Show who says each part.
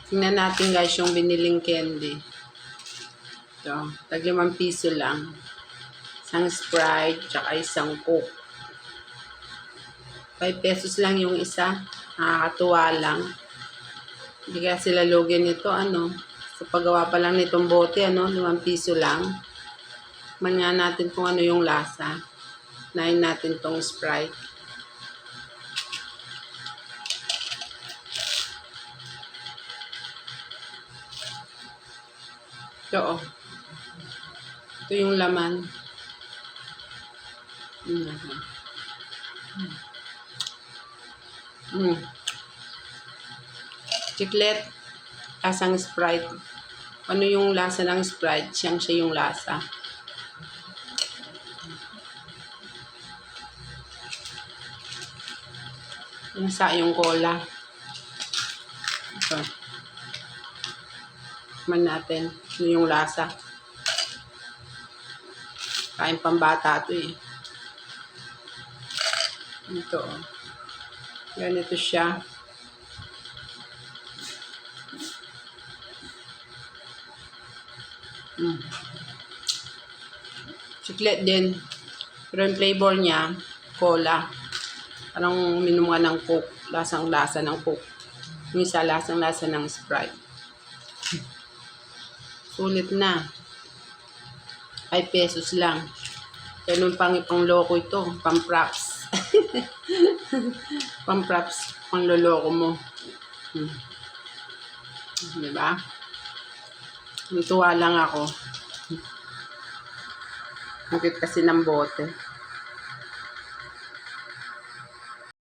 Speaker 1: Tingnan natin guys yung biniling candy. Ito, tag 5 piso lang. Isang Sprite, tsaka isang Coke. 5 pesos lang yung isa. Nakakatuwa lang. Hindi kaya sila login nito, ano. So, paggawa pa lang nitong bote, ano, 5 piso lang. Manya natin kung ano yung lasa. Nain natin tong Sprite. Ito, oh. Ito yung laman. Chiclet, lasang Sprite. Ano yung lasa ng Sprite? Siya yung lasa. Nasa yung cola. Ito. Man natin. Ano yung lasa. Kain pambata ito eh. Ito. Ganito siya. Chiclet din. Pero yung flavor niya, cola. Parang uminom ka ng Coke. Lasang-lasa ng Coke. Yung isa, lasang-lasa ng Sprite. Sulit na. 5 pesos lang. Ganun pang loko ito. Pang-props. Pang-props. Pang-loloko mo. Diba? Natuwa lang ako. Bakit kasi ng bote.